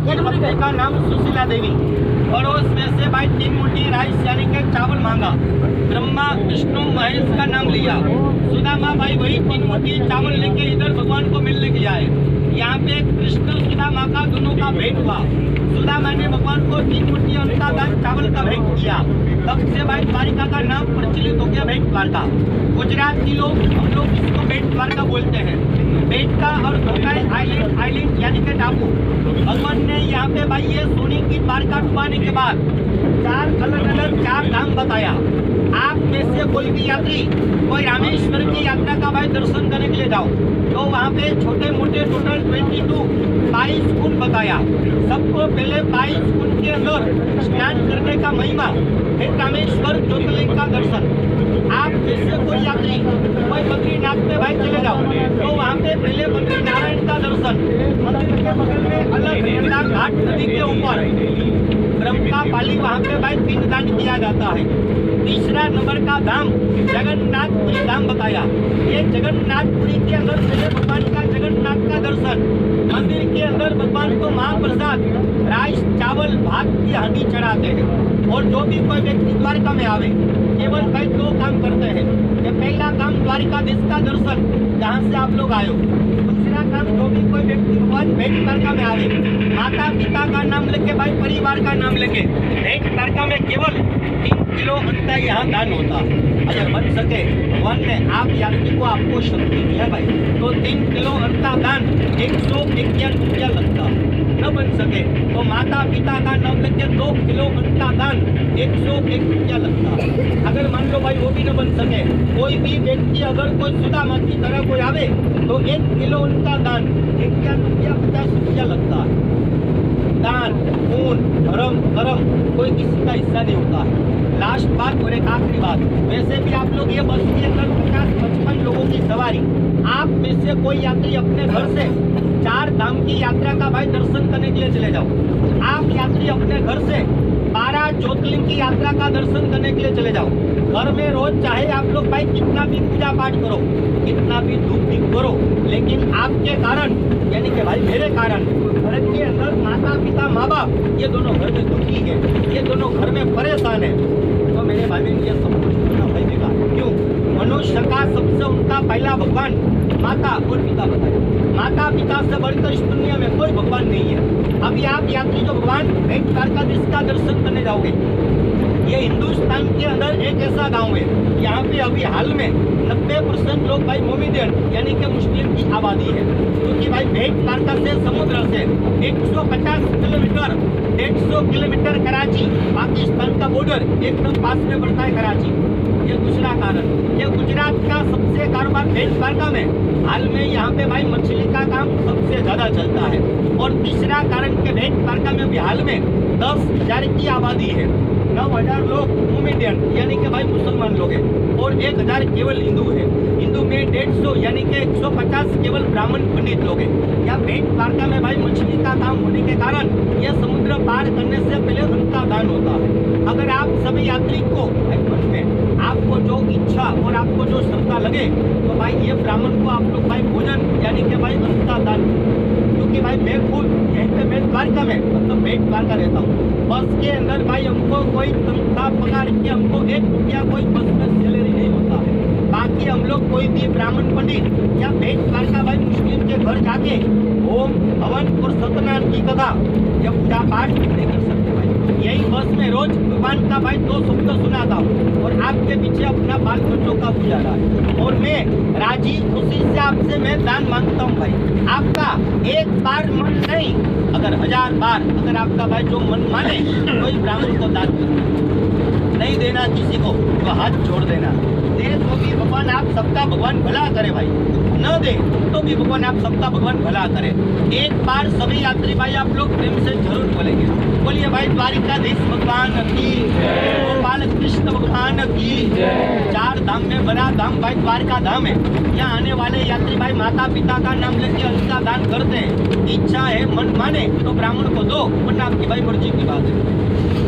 पत्नी का नाम सुशीला देवी। पड़ोस में से भाई 3 मुट्ठी राइस यानी के चावल मांगा। ब्रह्मा विष्णु महेश का नाम लिया। सुदामा भाई वही 3 मुट्ठी चावल लेके इधर भगवान को मिलने के आए। यहाँ पे कृष्ण सुदामा का दोनों का भेंट हुआ। सुदामा ने भगवान को 3 मुट्ठी अंता दान चावल का भेंट किया। तब से भाई द्वारिका का नाम प्रचलित हो गया भेंट द्वारका। गुजरात की लोग हम लोग इसको भेंट द्वारका बोलते हैं। भेंट का और धोखाई आइलैंड यानी के टापू। भगवान ने यहाँ पे भाई ये सोने की द्वारका डुबाने के बाद 4 अलग-अलग 4 धाम बताया। आप में से कोई भी यात्री कोई रामेश्वर की यात्रा का भाई दर्शन करने के लिए जाओ तो वहाँ पे छोटे मोटे टोटल 22 कुंड बताया। सबको पहले 22 कुंड के अंदर स्नान करने का महिमा, फिर रामेश्वर ज्योतिर्लिंग का दर्शन। आप में से कोई यात्री कोई बद्रीनाथ में भाई चले जाओ तो वहाँ पे पहले बद्री नारायण का दर्शन। मंदिर के बगल में अलग घाट नदी के ऊपर ब्रह्म का पाली वहाँ पे भाई पिंडदान किया जाता है। तीसरा नंबर का धाम जगन्नाथपुरी धाम बताया। ये जगन्नाथपुरी के अंदर पहले भगवान का जगन्नाथ का दर्शन। मंदिर के अंदर भगवान को महाप्रसाद राइस चावल भात की हांडी चढ़ाते हैं। और जो भी कोई व्यक्ति द्वारिका में आवे केवल भाई 2 काम करते हैं। ये पहला काम द्वारिकाधीश का दर्शन जहाँ से आप लोग आए हो। दूसरा काम जो भी कोई व्यक्ति भगवान भेंट द्वारका में आवे माता पिता का नाम लेके भाई परिवार का नाम लेके भेंट द्वारका में केवल 3 किलो अंडा यहाँ दान होता। अगर बन सके भगवान ने आप यात्री को आपको शक्ति दिया भाई तो 3 किलो अंडा दान 151 रुपया लगता। न बन सके तो माता पिता का नाम लेके 2 किलो अंडा दान 101 रुपया लगता। अगर मान लो भाई वो भी न बन सके कोई भी व्यक्ति अगर कोई सुदामा की तरह कोई आवे तो 1 किलो अंडा दान 51 रुपया 50 रुपया लगता है। दान खून धर्म कर्म कोई किसी का हिस्सा नहीं होता है। लास्ट बात और एक आखिरी बात, वैसे भी आप लोग ये बस के अंदर 50-55 लोगों की सवारी। आप में से कोई यात्री अपने घर से 4 धाम की यात्रा का भाई दर्शन करने के लिए चले जाओ। आप यात्री अपने घर से 12 ज्योतिर्लिंग की यात्रा का दर्शन करने के लिए चले जाओ। घर में रोज चाहे आप लोग भाई कितना भी पूजा पाठ करो कितना भी धूप दीप करो, लेकिन आपके कारण यानी कि भाई मेरे कारण घर के अंदर माता पिता माँ बाप ये दोनों घर में दुखी है, ये दोनों घर में परेशान है तो मेरे भाई बहन ये सब कुछ होना भाई बेकार। क्यों? मनुष्य का सबसे उनका पहला भगवान माता और पिता बताया। माता पिता से बढ़कर इस दुनिया में कोई भगवान नहीं है। अभी आप यात्री जो भगवान भेंट द्वारकाधीश का दर्शन करने जाओगे, ये हिंदुस्तान के अंदर एक ऐसा गांव है यहाँ पे अभी हाल में 90% लोग भाई मोमिडियन यानी कि मुस्लिम की आबादी है। क्योंकि भाई भेंट द्वारका से समुद्र से 150 किलोमीटर 150 किलोमीटर कराची पाकिस्तान का बॉर्डर एकदम पास में पड़ता है कराची। ये दूसरा कारण, ये गुजरात का सबसे कारोबार भेंट द्वारका में हाल में यहाँ पे भाई मछली का काम सबसे ज्यादा चलता है। और तीसरा कारण के भेंट द्वारका में भी हाल में 10,000 की आबादी है। 9,000 लोग मोमेडियन यानी कि भाई मुसलमान लोग हैं और 1,000 केवल हिंदू है। हिंदू में 150 यानी कि 150 केवल ब्राह्मण पंडित लोग हैं। या भेंट द्वारका में भाई मछली का काम होने के कारण यह समुद्र पार करने से पहले उनका दान होता है। अगर आप सभी यात्री को मन में आपको जो इच्छा और आपको जो श्रद्धा लगे तो भाई ये ब्राह्मण को आप लोग भाई भोजन यानी कि भाई अंता दान। क्योंकि भाई मैं खुद यहीं पे भेंट द्वारका में मतलब भेंट द्वारका रहता हूँ। बस के अंदर भाई हमको कोई तनख्वाह पगार के हमको 1 रुपया कोई बस में सैलरी नहीं होता है। बाकी हम लोग कोई भी ब्राह्मण पंडित या भेंट द्वारका भाई मुस्लिम के घर जाके होम हवन और सत्यनारायण की कथा या पूजा पाठ नहीं कर सकते भाई। यही बस में रोज भगवान का भाई 2 शब्द सुनाता हूँ और आपके पीछे अपना बाल बच्चों का गुजारा है। और मैं राजी खुशी से आपसे मैं दान मांगता हूँ भाई। आपका एक बार मन नहीं, अगर 1000 बार अगर आपका भाई जो मन माने कोई ब्राह्मण को दान नहीं देना किसी को तो हाथ छोड़ देना। दे तो भी भगवान आप सबका भगवान भला करे भाई, न दे तो भी भगवान आप सबका भगवान भला करे। एक बार सभी यात्री भाई आप लोग प्रेम से जरूर बोलेंगे, बोलिए भाई द्वारिकाधीश भगवान की, गोपाल कृष्ण भगवान की। 4 धाम में बड़ा धाम भाई द्वारका धाम है। यहाँ आने वाले यात्री भाई माता पिता का नाम लेके उनका दान करते हैं। इच्छा है मन माने तो ब्राह्मण को दो, वरना आपकी भाई मर्जी की बात है।